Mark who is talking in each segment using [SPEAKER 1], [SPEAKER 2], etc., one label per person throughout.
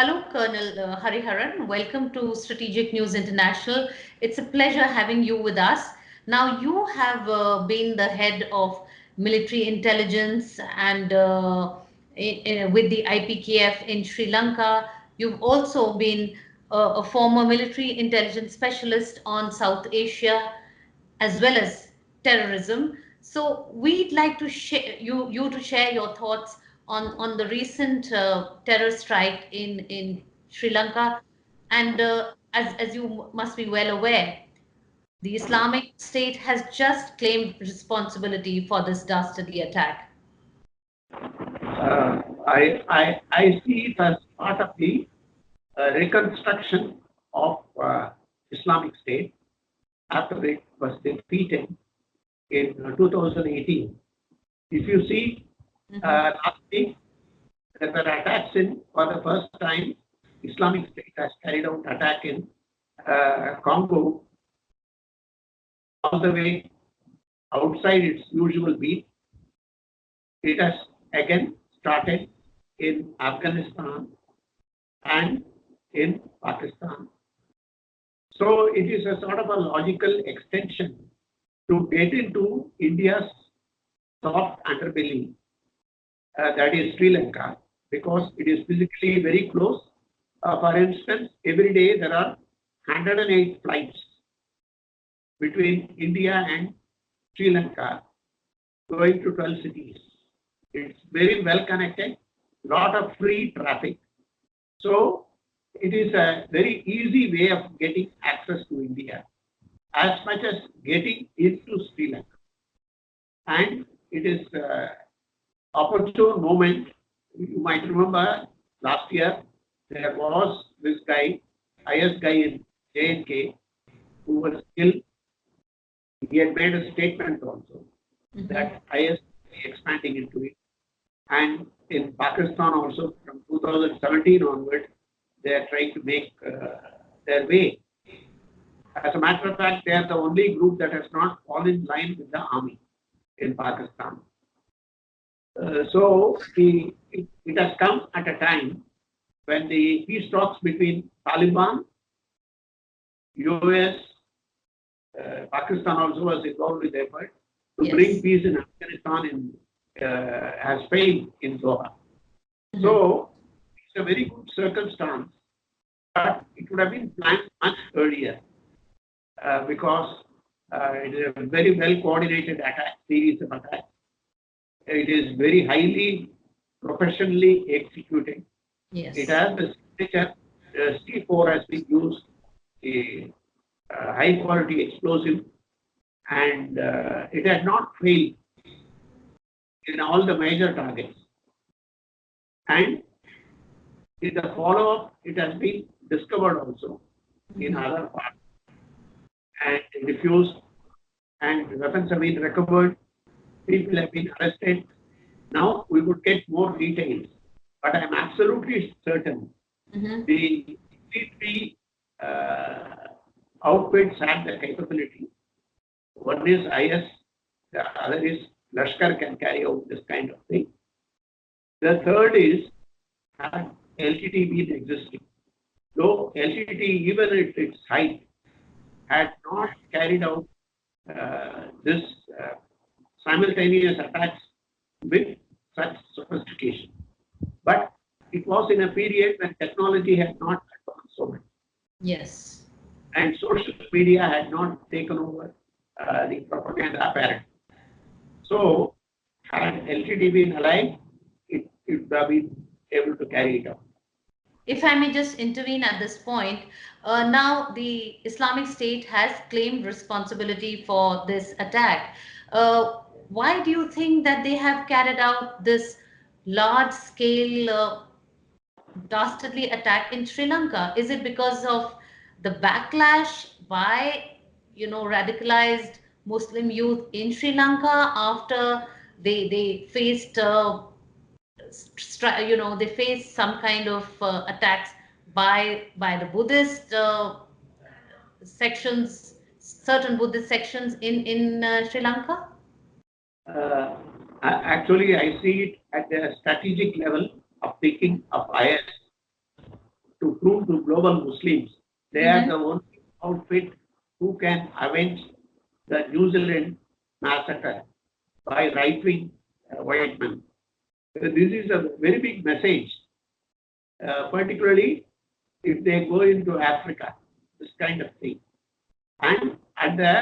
[SPEAKER 1] Hello, Colonel Hariharan. Welcome to Strategic News International. It's a pleasure having you with us. Now, you have been the head of military intelligence and with the IPKF in Sri Lanka. You've also been a former military intelligence specialist on South Asia as well as terrorism. So we'd like to share you to share your thoughts on the recent terror strike in Sri Lanka, and as you must be well aware, the Islamic State has just claimed responsibility for this dastardly attack.
[SPEAKER 2] I see it as part of the reconstruction of Islamic State after it was defeated in 2018. If you see, last week there were attacks in, for the first time, Islamic State has carried out attack in Congo, all the way outside its usual beat. It has again started in Afghanistan and in Pakistan. So it is a sort of a logical extension to get into India's soft underbelly, that is Sri Lanka, because it is physically very close. For instance, every day there are 108 flights between India and Sri Lanka going to 12 cities. It's very well connected, lot of free traffic. So it is a very easy way of getting access to India, as much as getting into Sri Lanka. And it is an opportune moment. You might remember last year there was this guy, IS guy in J&K, who was killed. He had made a statement also that IS is expanding into it. And in Pakistan also from 2017 onward, they are trying to make their way. As a matter of fact, they are the only group that has not fallen in line with the army in Pakistan. So it has come at a time when the peace talks between Taliban, US, Pakistan also was involved with the effort to bring peace in Afghanistan has failed in Doha. So it's a very good circumstance, but it would have been planned much earlier because it is a very well coordinated attack, series of attacks. It is very highly professionally executed.
[SPEAKER 1] Yes.
[SPEAKER 2] It has the signature C4 has been used, a high quality explosive, and it has not failed in all the major targets. And in the follow-up, it has been discovered also in other parts and diffused, and weapons have been recovered, people have been arrested. Now we would get more details, but I am absolutely certain the three outfits have the capability. One is IS, the other is Lashkar can carry out this kind of thing. The third is had LTT been existing. Though LTT, even at its height, had not carried out this simultaneous attacks with such sophistication. But it was in a period when technology had not advanced so much.
[SPEAKER 1] Yes.
[SPEAKER 2] And social media had not taken over the propaganda apparatus. So, had LTT been alive, it would have been able to carry it out.
[SPEAKER 1] If I may just intervene at this point, now the Islamic State has claimed responsibility for this attack. Why do you think that they have carried out this large-scale dastardly attack in Sri Lanka? Is it because of the backlash by, radicalized Muslim youth in Sri Lanka after they faced they face some kind of attacks by the Buddhist sections, certain Buddhist sections in Sri Lanka?
[SPEAKER 2] Actually, I see it at the strategic level of thinking of IS. to prove to global Muslims they are
[SPEAKER 1] Mm-hmm.
[SPEAKER 2] the only outfit who can avenge the New Zealand massacre by right-wing white men. This is a very big message, particularly if they go into Africa, this kind of thing. And at the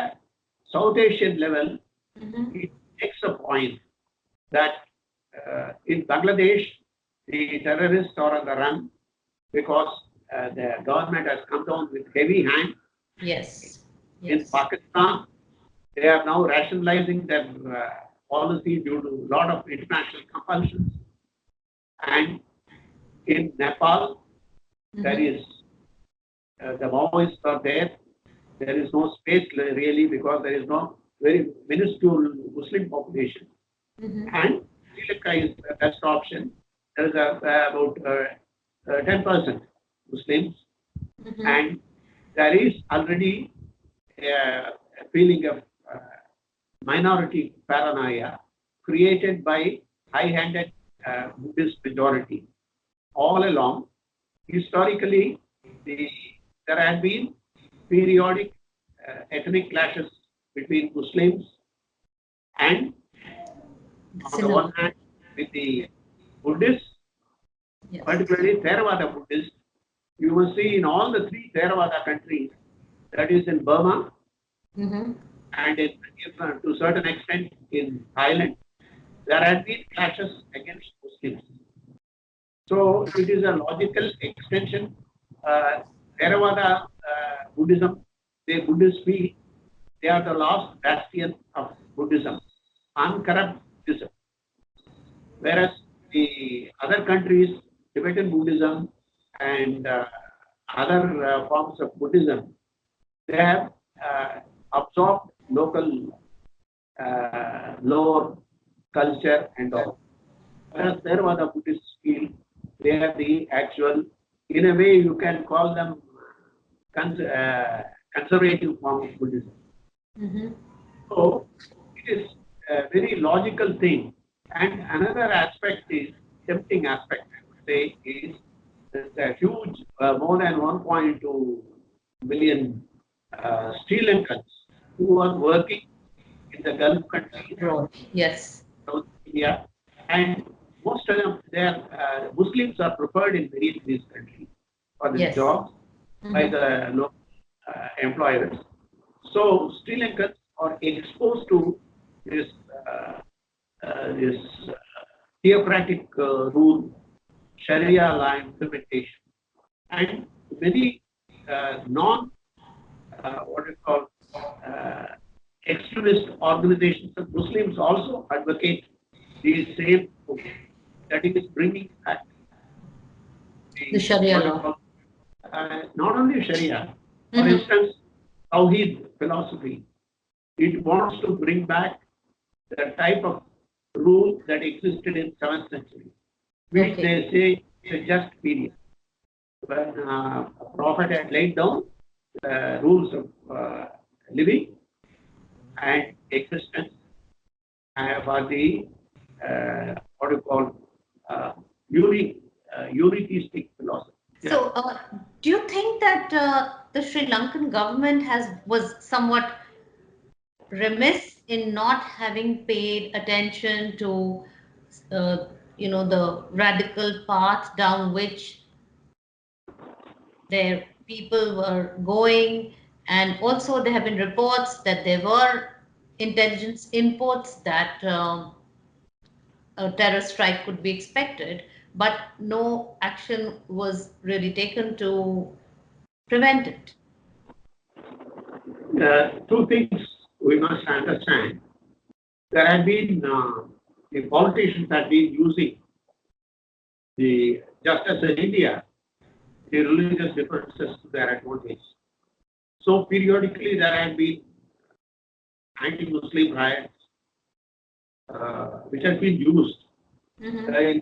[SPEAKER 2] South Asian level,
[SPEAKER 1] Mm-hmm.
[SPEAKER 2] it makes a point that in Bangladesh, the terrorists are on the run because the government has come down with heavy hand.
[SPEAKER 1] Yes.
[SPEAKER 2] In
[SPEAKER 1] Yes.
[SPEAKER 2] Pakistan, they are now rationalizing their policy due to a lot of international compulsions. And in Nepal, there
[SPEAKER 1] Mm-hmm.
[SPEAKER 2] is the Maoists are there. There is no space really because there is no very minuscule Muslim population.
[SPEAKER 1] Mm-hmm.
[SPEAKER 2] And Sri Lanka is the best option. There is about 10% Muslims,
[SPEAKER 1] Mm-hmm.
[SPEAKER 2] and there is already a feeling of minority paranoia created by high-handed Buddhist majority. All along, historically, there have been periodic ethnic clashes between Muslims and, on the one
[SPEAKER 1] Sinhala.
[SPEAKER 2] hand, with the Buddhists,
[SPEAKER 1] Yes.
[SPEAKER 2] particularly Theravada Buddhists. You will see in all the three Theravada countries, that is in Burma
[SPEAKER 1] Mm-hmm.
[SPEAKER 2] and to a certain extent in Thailand, there have been clashes against Muslims. So it is a logical extension. Theravada Buddhism, the Buddhists feel they are the last bastion of Buddhism, uncorrupt Buddhism. Whereas the other countries, Tibetan Buddhism and other forms of Buddhism, they have absorbed local lore, culture, and all. Whereas Theravada Buddhists feel they are the actual, in a way, you can call them conservative form of Buddhism.
[SPEAKER 1] Mm-hmm.
[SPEAKER 2] So it is a very logical thing. And another aspect is, tempting aspect, I would say, is there's a huge, more than 1.2 million Sri Lankans who are working in the Gulf countries,
[SPEAKER 1] Abroad. Yes.
[SPEAKER 2] South India, and most of them, their Muslims are preferred in many of these countries for the
[SPEAKER 1] Yes.
[SPEAKER 2] jobs by
[SPEAKER 1] Mm-hmm.
[SPEAKER 2] the local employers. So Sri Lankans are exposed to this theocratic rule, Sharia law implementation, and many non what is called uh, extremist organizations of Muslims also advocate the same book, that is bringing back
[SPEAKER 1] The
[SPEAKER 2] the
[SPEAKER 1] Sharia
[SPEAKER 2] what is
[SPEAKER 1] law.
[SPEAKER 2] called not only Sharia, for
[SPEAKER 1] Mm-hmm.
[SPEAKER 2] instance, Tawheed philosophy. It wants to bring back the type of rule that existed in 7th century, which
[SPEAKER 1] Okay.
[SPEAKER 2] they say is a just period when a prophet had laid down rules of living and existence for the what you call uh, unitheistic philosophy. Yeah.
[SPEAKER 1] So, do you think that the Sri Lankan government was somewhat remiss in not having paid attention to, uh, the radical path down which their people were going, and also there have been reports that there were intelligence inputs that a terror strike could be expected, but no action was really taken to prevent it.
[SPEAKER 2] Two things we must understand. There have been the politicians have been using the just as in India the religious differences to their advantage. So periodically there have been anti-Muslim riots which has been used.
[SPEAKER 1] Mm-hmm.
[SPEAKER 2] In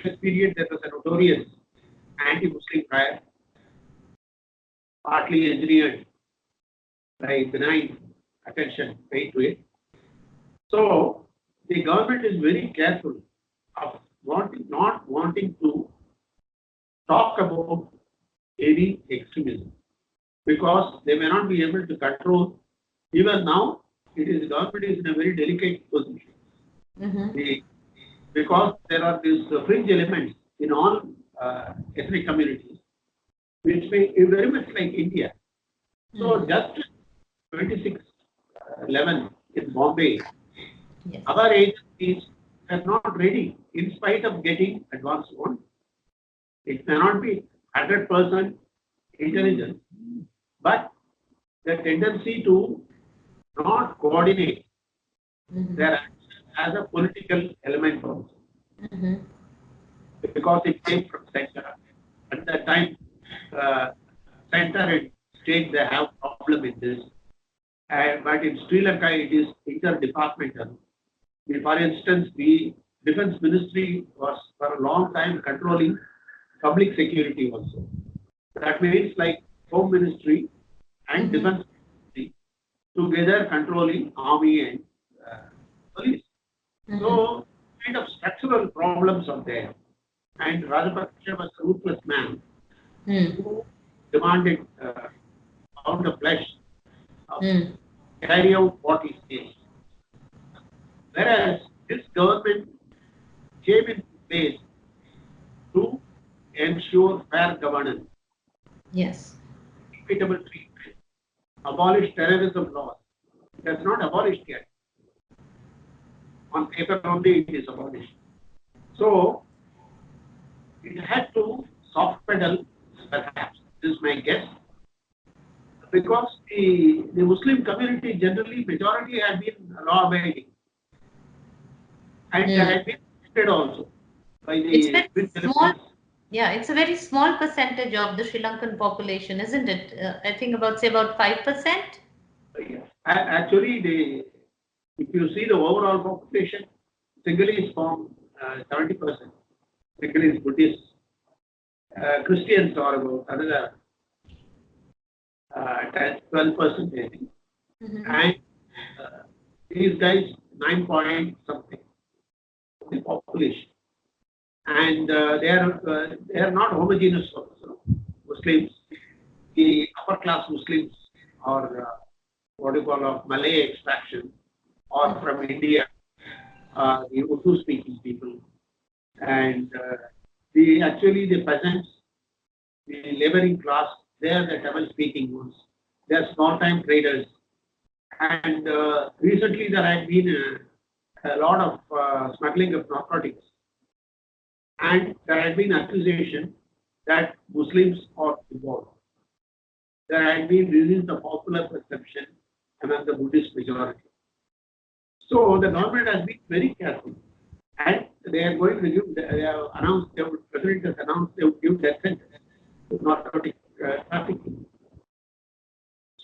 [SPEAKER 2] this period there was a notorious anti-Muslim riot, partly engineered by benign attention paid to it. So the government is very careful of not wanting to talk about any extremism because they may not be able to control. Even now, it is government is in a very delicate position.
[SPEAKER 1] Mm-hmm.
[SPEAKER 2] Because there are these fringe elements in all ethnic communities, which may very much like India. So just 2611 in Bombay,
[SPEAKER 1] Yes.
[SPEAKER 2] our agencies are not ready in spite of getting advanced one. It may not be 100% intelligence, but the tendency to not coordinate their actions as a political element also.
[SPEAKER 1] Mm-hmm.
[SPEAKER 2] Because it came from center. At that time, uh, center and state, they have problem in this. But in Sri Lanka, it is interdepartmental. For instance, the defense ministry was for a long time controlling public security also. That means like home ministry and defense ministry together controlling army and police. So kind of structural problems are there. And Rajapaksa was a ruthless man who demanded pound of flesh carry out what he says. Whereas this government came into place to ensure fair governance,
[SPEAKER 1] Yes.
[SPEAKER 2] equitable treatment, abolish terrorism laws. It has not abolished yet. On paper only it is abolished. So it had to soft pedal, perhaps, this is my guess, because the Muslim community generally, majority have been law abiding. And they have been affected also by
[SPEAKER 1] It's
[SPEAKER 2] the
[SPEAKER 1] very
[SPEAKER 2] twin
[SPEAKER 1] small.
[SPEAKER 2] elements.
[SPEAKER 1] Yeah, it's a very small percentage of the Sri Lankan population, isn't it? I think about, say, about 5%.
[SPEAKER 2] Actually, if you see the overall population, Sinhalese form 70%. Sinhalese Buddhists. Christians are about another 12%, I think. And these guys, 9 point something of the population. And they are not homogeneous also. Muslims, the upper class Muslims or what you call of Malay extraction or from India, the Urdu speaking people, and the peasants, the laboring class, they are the Tamil speaking ones. They are small time traders. And recently there had been a lot of smuggling of narcotics. And there had been accusation that Muslims are involved. There had been, this is the popular perception among the Buddhist majority. So the government has been very careful. And they are going to give, they have announced, the president has announced they will give death sentence to narcotic trafficking.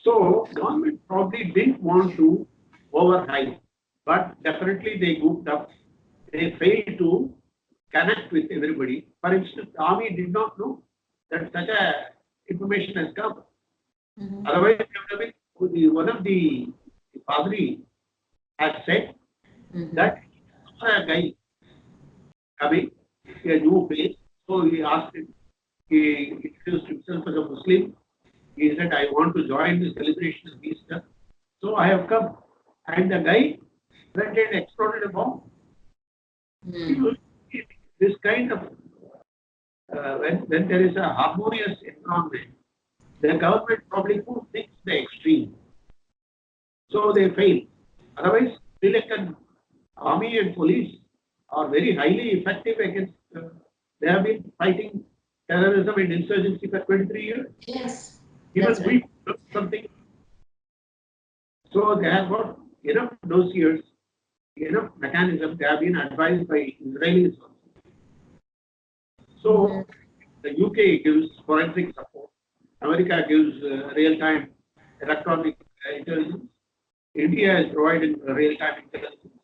[SPEAKER 2] So government probably didn't want to overhype, but definitely they goofed up. They failed to connect with everybody. For instance, the army did not know that such a information has come. Otherwise, one of the Padri has said that a guy coming to a new place, so he asked him, he introduced himself as a Muslim. He said, I want to join the celebration of Easter. So I have come. And the guy went and exploded a bomb. This kind of, when there is a harmonious environment, the government probably puts things to the extreme. So they fail. Otherwise, Sri Lankan army and police are very highly effective against, they have been fighting terrorism and insurgency for 23 years.
[SPEAKER 1] Yes,
[SPEAKER 2] Even
[SPEAKER 1] that's
[SPEAKER 2] we
[SPEAKER 1] right.
[SPEAKER 2] do something. So they have got enough dossiers, enough mechanisms. They have been advised by Israelis also. So the UK gives forensic support. America gives real-time electronic intelligence. India is providing real-time intelligence.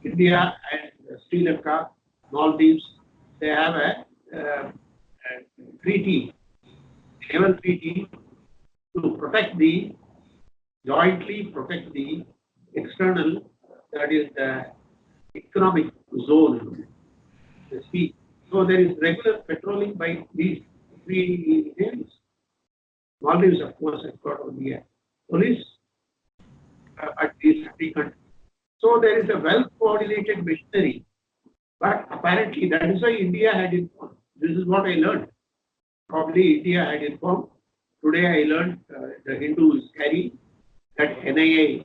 [SPEAKER 2] India and Sri Lanka, Maldives, they have a treaty, naval treaty to protect the, jointly protect the external, that is the economic zone, the sea. So there is regular patrolling by these three navies. Maldives, of course, has got only a police at these three countries. So there is a well-coordinated machinery. But apparently that is why India had informed. This is what I learned. Probably India had informed. Today I learned the Hindus carry that NIA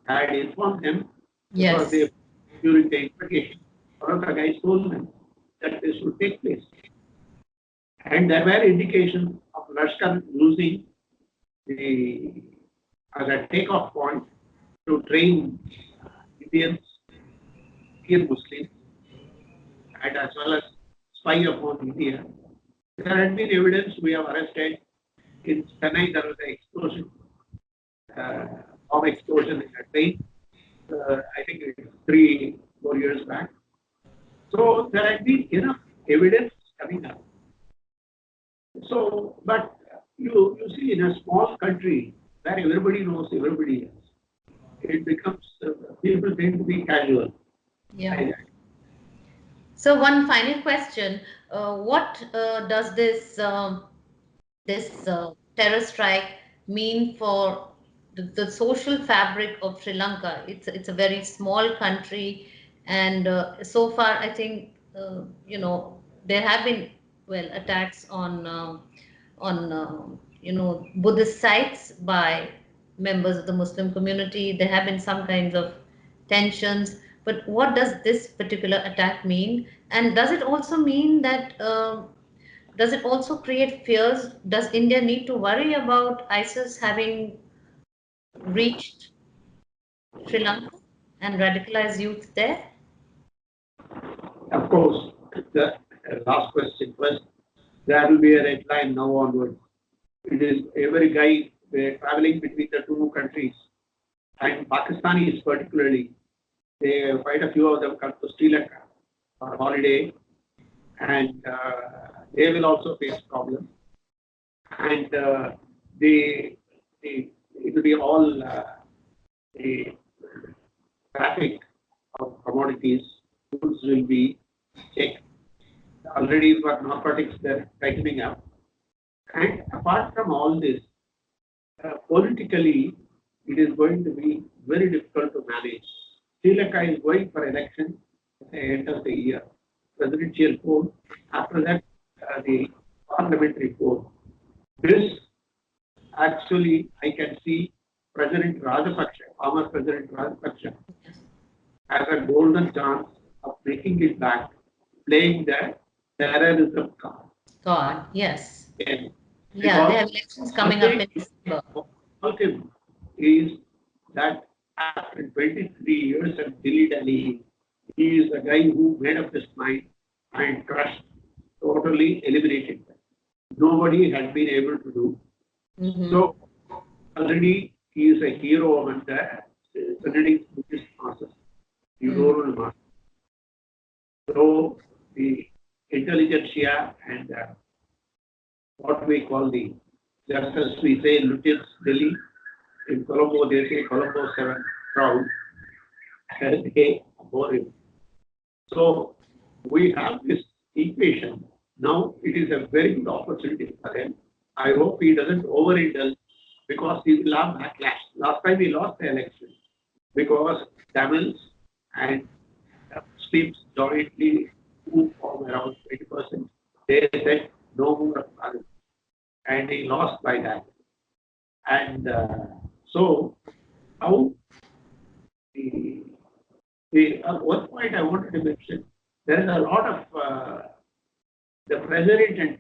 [SPEAKER 2] had informed them because
[SPEAKER 1] Yes.
[SPEAKER 2] they, during the investigation, one of the guys told them that this would take place. And there were indications of Lashkar using the as a takeoff point to train Indians, Indian Muslims, and as well as spy upon India. There had been evidence we have arrested. In Chennai, there was an explosion, bomb explosion in a train. I think it was 3-4 years back. So there had been enough evidence coming up. So, but you see, in a small country where everybody knows everybody else, it becomes people tend to be casual.
[SPEAKER 1] Yeah. So one final question: what does this terror strike mean for the social fabric of Sri Lanka? It's a very small country, and so far I think there have been attacks on Buddhist sites by members of the Muslim community. There have been some kinds of tensions. But what does this particular attack mean? And does it also mean that does it also create fears? Does India need to worry about ISIS having reached Sri Lanka and radicalized youth there?
[SPEAKER 2] Of course, the last question first. There will be a red line now onwards. It is every guy traveling between the two countries, and Pakistanis particularly. Quite a few of them come to Sri Lanka for holiday, and they will also face problems. And it will be all the traffic of commodities, goods will be checked. Already for narcotics, they're tightening up. And apart from all this, politically, it is going to be very difficult to manage. Sri Lanka is going for election at the end of the year, presidential poll. After that, the parliamentary poll. This actually, I can see President Rajapaksa, former President Rajapaksa, has a golden chance of making it back, playing the terrorism card.
[SPEAKER 1] God, yes.
[SPEAKER 2] And
[SPEAKER 1] Yeah, they
[SPEAKER 2] because
[SPEAKER 1] have elections coming up in December.
[SPEAKER 2] motive is that after 23 years of dilly-dally, he is the guy who made up his mind and crushed, totally eliminated them. Nobody had been able to do.
[SPEAKER 1] Mhm.
[SPEAKER 2] So already he is a hero among the Sudanese Buddhist masses, the rural masses. So the intelligentsia and what we call the, just as we say Lutyens Delhi, in Colombo they say Colombo 7 crowd, and they bore him. So we have this equation. Now it is a very good opportunity for him. I hope he doesn't overindulge because he will have backlash. Last time he lost the election because Tamils and Muslims jointly moved from around 20%. They said no more of Parul, and he lost by that. And so how one point I wanted to mention, there is a lot of the president and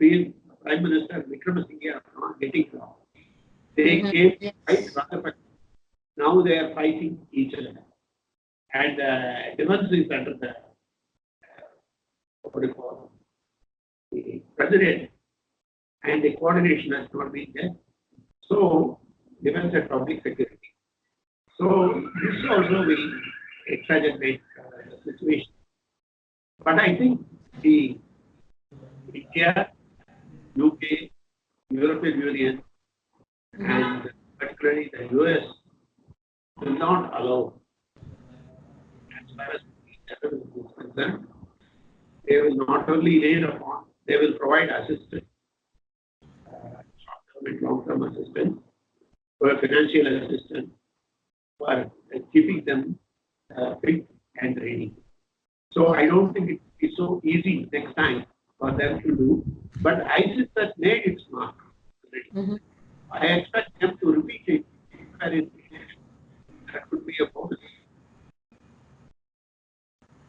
[SPEAKER 2] prime minister Vikramasinghe are not getting along. They came fight Rajapaksa. Now they are fighting each other, and defense is under the what do you call the president, and the coordination has not been there. So defense and public security. So this also will exaggerate the situation. But I think the India, UK, European Union, and particularly the US will not allow, as far as terrorism is concerned, they will not only lay upon, they will provide assistance. assistance, for financial assistance, for keeping them fit and ready. So I don't think it is so easy next time for them to do. But ISIS has made its mark already.
[SPEAKER 1] Mhm.
[SPEAKER 2] I expect them to repeat it. That could be a bonus.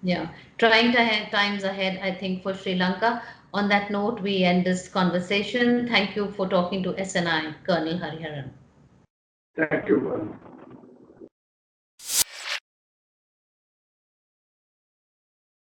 [SPEAKER 1] Yeah, trying times ahead, I think, for Sri Lanka. On that note, we end this conversation. Thank you for talking to SNI, Colonel Hariharan.
[SPEAKER 2] Thank you.